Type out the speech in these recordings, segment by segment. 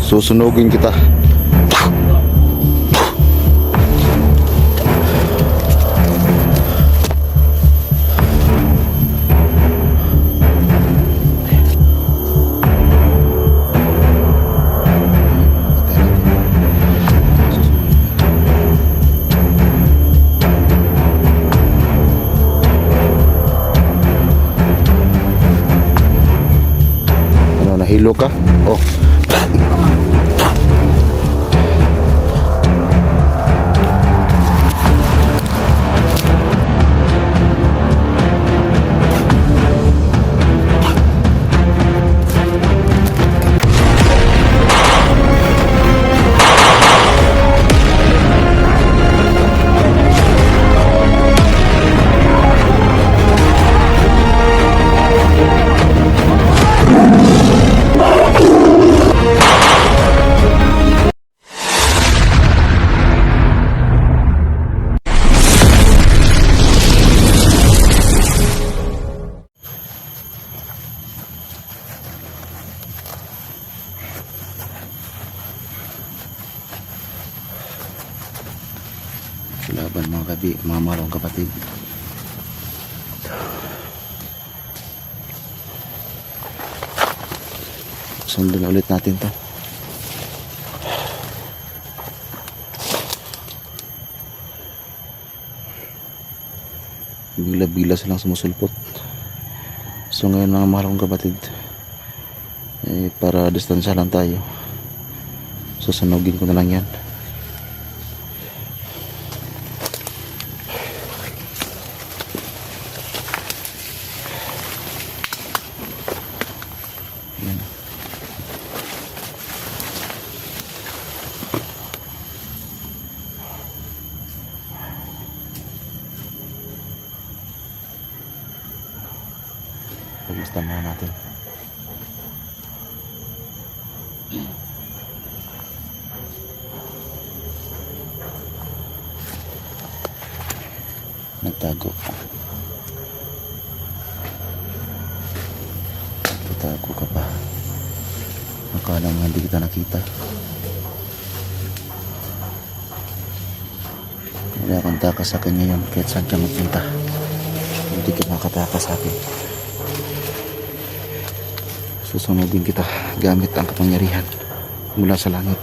Susunugin kita. Ano, nahilo ka? Oh. Laban mga marong kapatid. Sundan ulit natin to. Bila-bila silang sumusulpot. So ngayon mga marong kapatid, para distansya lang tayo, susunugin ko na lang yan. Pag-istan na natin. Nagtago. Nagtago ka pa. Akala nga hindi kita nakita. Wala akong takas sa akin ngayon kahit saan ka magpunta. Hindi ka makatakas sa akin. Susunugin kita gamit ang kapangyarihan mula sa langit.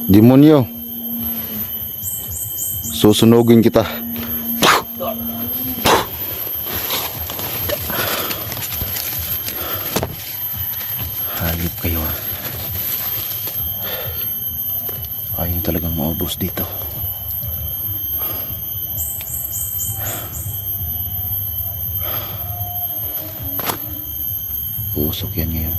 Demonyo, susunugin kita. Hayop kayo. Ayaw talagang maubos dito. Usok yan ngayon.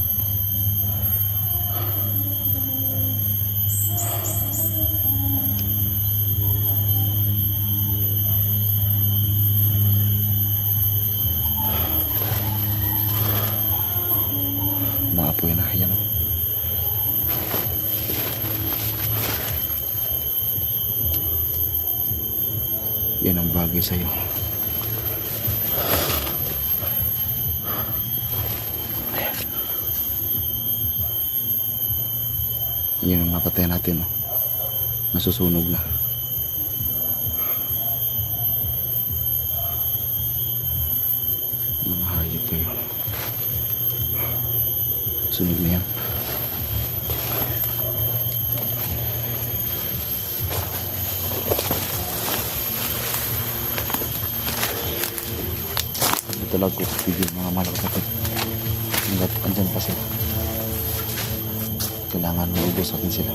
Maapoy na yan. Yan ang bagay sa'yo. Yan ang napatay natin, oh. Nasusunog na. Mga hayop kayo. Sunog na yan. Ito lang ko yung mga malakapit. Hanggat andyan pa sila. Kailangan maubos atin sila.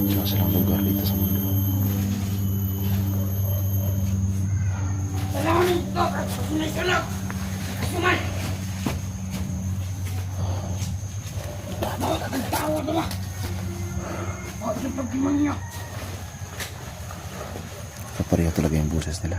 Wala silang lugar dito sa mundo. Kapareho talaga yung boses nila.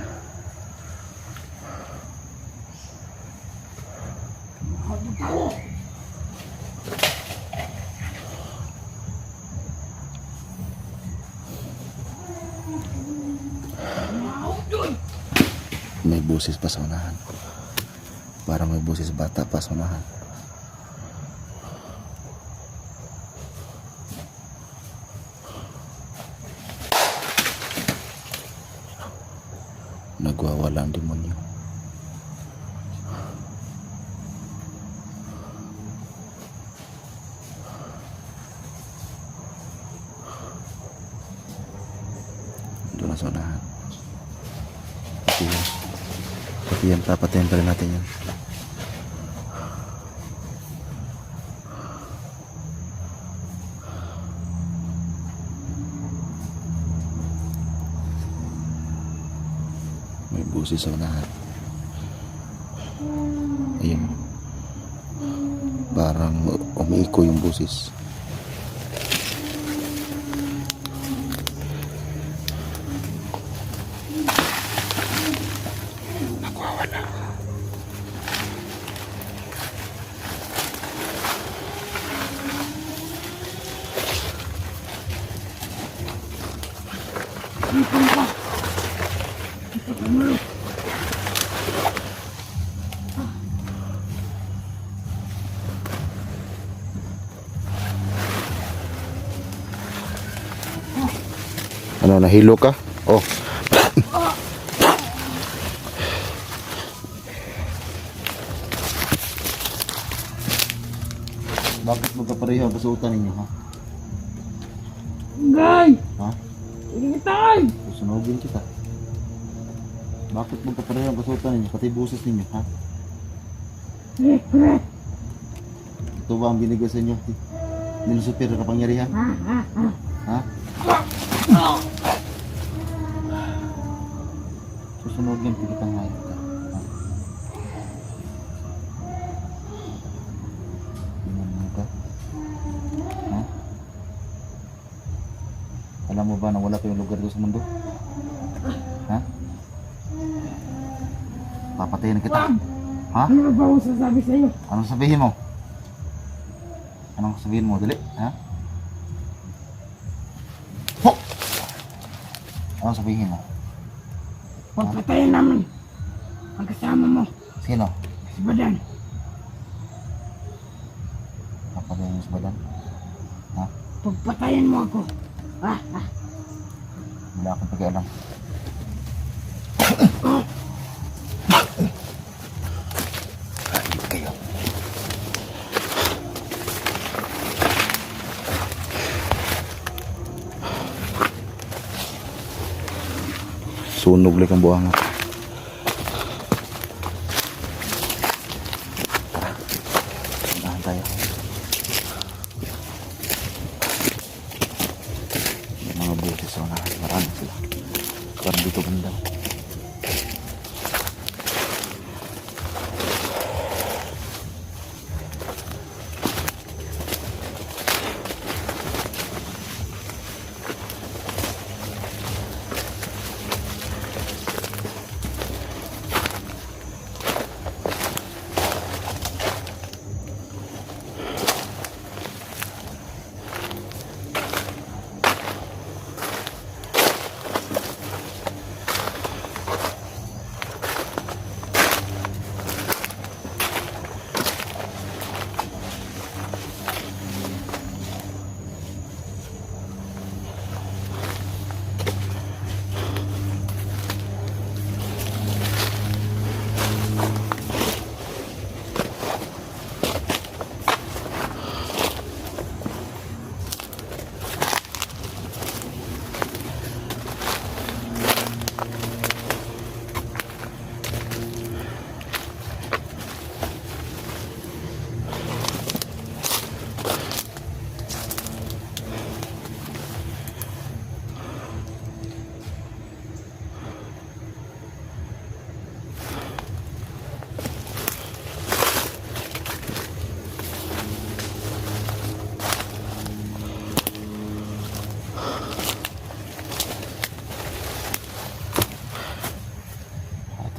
May boses pa sa unahan. Parang may boses bata pa sa unahan. Nagwawala ang demonyo. Doon na sa unahan. Pati yan, papatayin pa rin natin yan. May busis sa unahan. Ayun. Parang umiiko yung busis. Nagwawala. Ano, nahilo ka? Oh. Bakit magkapareho ang kasuotan ninyo, ha? Gay! Ha? Hindi kitay! Susunogin kita. Bakit magkapareho ang kasuotan ninyo? Pati buses ninyo, ha? Secret! Ito ba ang binigay sa inyo? Nilusupir na kapangyarihan? Ha? Susunogin kitang hayop ka. Ha? Tingnan mo ka. Ha? Alam mo ba na wala kayong lugar doon sa mundo? Ha? Papatayin kita. Ha? Ano ba ako sasabi sa'yo? Anong sabihin mo? Anong sabihin mo? Dali? Ha? Ho! Anong sabihin mo? Pagpatayin namin ang kasama mo, Sino? si Badan. Papatayin mo sa badan? Ha? Pagpatayin mo ako. Wala akong pakialam. Hayop kayo. Sunog lang ang buhang. Tara. Sundahan tayo. May mga buses sa unahan. Marami sila. Parang dito ganda.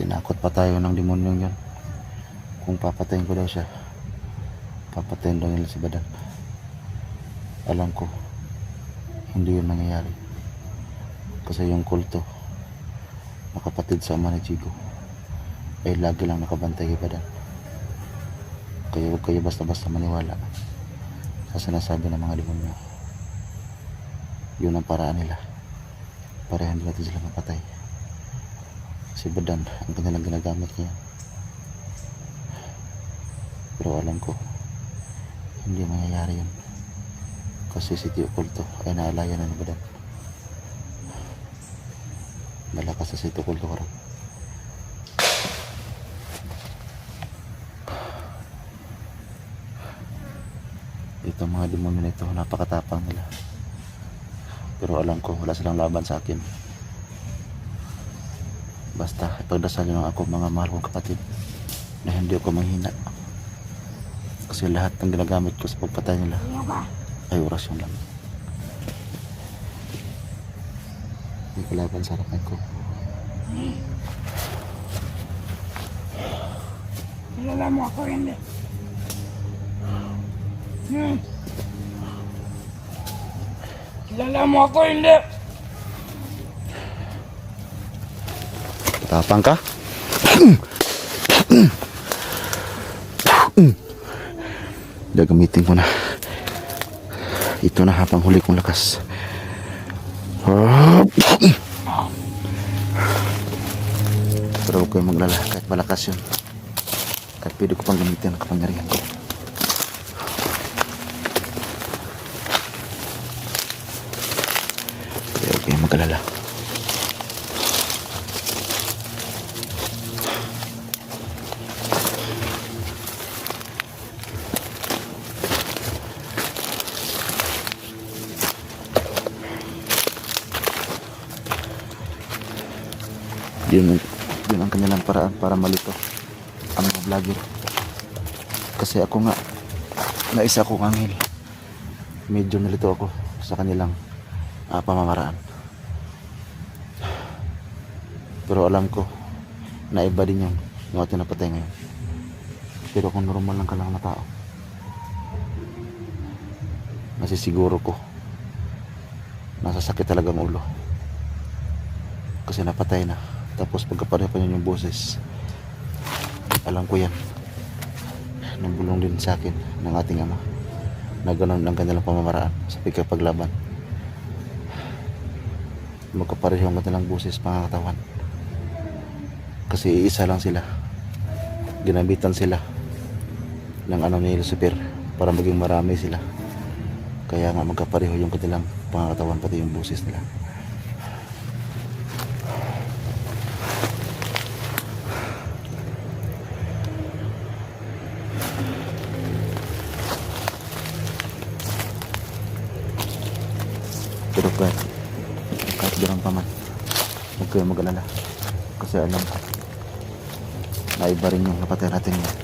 Tinakot pa tayo ng demonyong yun. Kung papatayin ko daw siya, papatayin daw nila si Badan. Alam ko, hindi yun mangyayari. Kasi yung kulto na kapatid sa ama ni Chigo ay lagi lang nakabantay kay Badan. Kaya huwag kayo basta-basta maniwala sa sinasabi ng mga demonyo. Yun ang paraan nila para hindi natin sila mapatay. Si Badan ang kanilang ginagamit niya. Pero alam ko, hindi mangyayari yun. Kasi si Tio Kulto ay naalayan na ni Badan. Malakas na si Tio Kulto karang. Ito mga demonyo nito, napakatapang nila. Pero alam ko, wala silang laban sa akin. Basta ipagdasal nyo lang ako, mga mahal kong kapatid, na hindi ako manghina. Kasi lahat ng ginagamit ko sa pagpatay nila Sino ka? ay orasyon lang. May kalaban sa harapan ko. Kilala mo ako, hindi. Kilala mo ako, hindi. Tapang ka? Gagamitin ko na. Ito na habang huli kong lakas. Pero huwag kayong maglala kahit malakas yun. Kahit pwede ko pang gamitin ang kapangyarihan ko. Kaya huwag kayong maglala. Yun ang kanilang paraan para malito ang mga vlogger. Kasi ako nga, naisa akong anghel. Medyo nalito ako sa kanilang pamamaraan. Pero alam ko na iba din yung ating napatay ngayon. Pero kung normal lang ka lang na tao, nasisiguro ko nasasakit talagang ulo. Kasi napatay na. Tapos pagkapareho pa yun yung boses, alam ko yan, nabulong din sa akin ng ating ama na ganun ang kanilang pamamaraan sa pagkapaglaban. Magkapareho ang kanilang boses, pangangatawan. Kasi iisa lang sila, ginabitan sila ng ni Lucifer para maging marami sila. Kaya nga magkapareho yung kanilang pangangatawan, pati yung boses nila. Pero kahit ganun pa man, huwag kayo mag-alala. Kasi alam ko na iba rin yung napatay natin yun.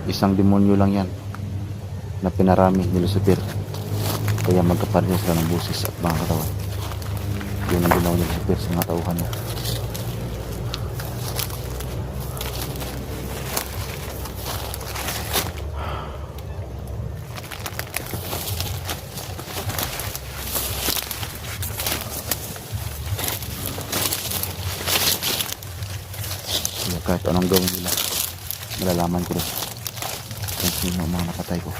Isang demonyo lang yan na pinarami ni Lucifer. Kaya magkapareho sila ng busis at mga katawan. Yun ang ginawa ni Lucifer sa mga tauhan niya. Kahit anong gawin nila, malalaman ko rin kung sino ang mga napatay ko.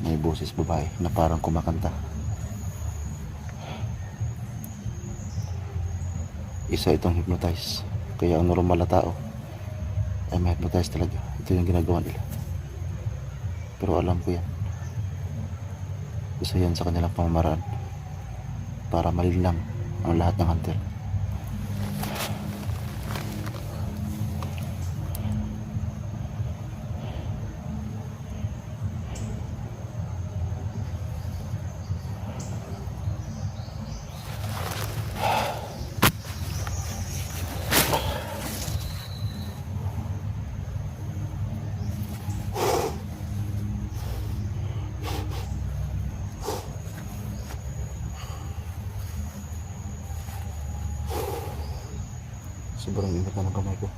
May boses babae na parang kumakanta. Isa itong hypnotize. Kaya ang normal na tao ay may hypnotize talaga. Ito yung ginagawa nila. Pero alam ko yan. Isa yan sa kanilang pamamaraan para malinlang ang lahat ng hunter. Sobrang ingat na ng kamay ko.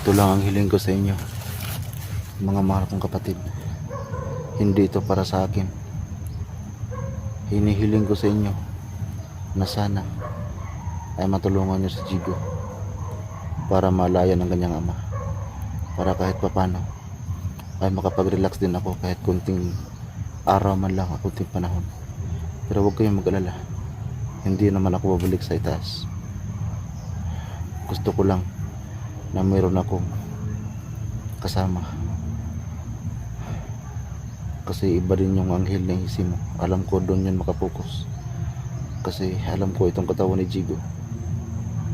Ito lang ang hiling ko sa inyo, mga mahal kong kapatid. Hindi ito para sa akin. Hinihiling ko sa inyo na sana ay matulungan nyo si Jigo para malaya ng kanyang ama, para kahit papano ay makapag-relax din ako kahit kunting araw man lang, kunting panahon. Pero huwag kayong mag-alala, hindi naman ako babalik sa itaas. Gusto ko lang na mayroon akong kasama, kasi iba din yung anghel na isip mo. Alam ko doon yun makapokus, kasi alam ko itong katawan ni Jigo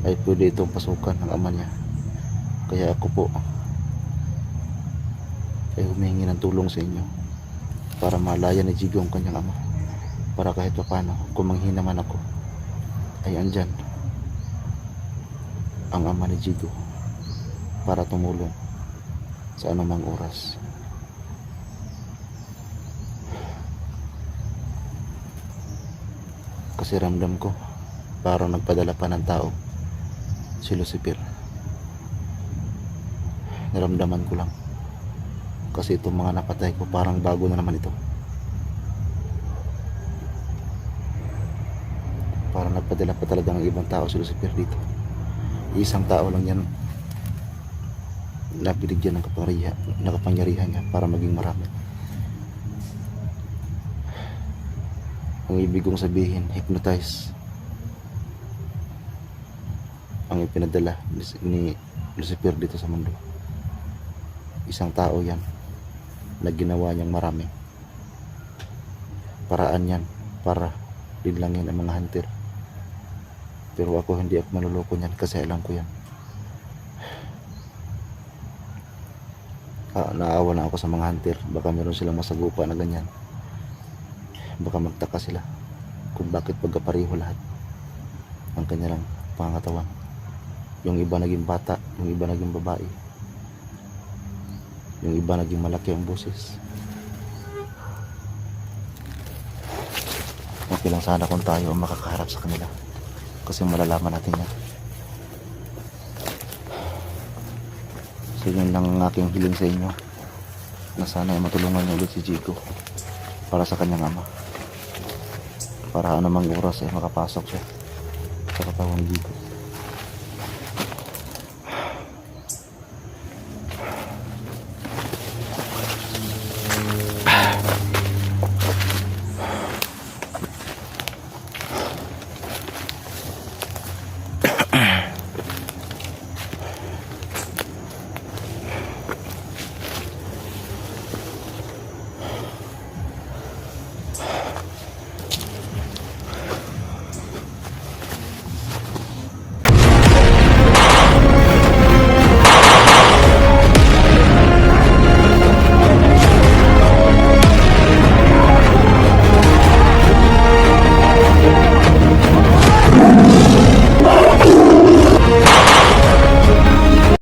ay pwede itong pasukan ng ama niya. Kaya ako po ay humingi ng tulong sa inyo para malaya ni Jigo ang kanyang ama, para kahit pa paano kung manghina man ako ay andyan ang ama ni Jigo para tumulong sa anumang oras. Kasi ramdam ko parang nagpadala pa ng tao si Lucifer. Naramdaman ko lang, kasi itong mga napatay ko parang bago na naman ito. Parang nagpadala pa talaga ng ibang tao si Lucifer dito. Isang tao lang yan na binigyan ng kapangyarihan niya para maging marami. Ang ibig kong sabihin, hypnotize ang ipinadala ni Lucifer dito sa mundo. Isang tao yan na ginawa niyang marami. Paraan yan para linlangin ang mga hunter. Pero ako, hindi ako manloloko niyan, kasi alam ko yan. Naawa na ako sa mga hunter. Baka meron silang masagupa na ganyan. Baka magtaka sila kung bakit pagkapareho lahat ang kanilang pangatawan. Yung iba naging bata, yung iba naging babae, yung iba naging malaki ang boses. Okay lang sana kung tayo ang makakaharap sa kanila, kasi malalaman natin yan. So yun lang ang aking hiling sa inyo, na sana ay matulungan niya ulit si Jigo para sa kanyang ama, para anumang oras ay makapasok siya sa katawan ni Jigo.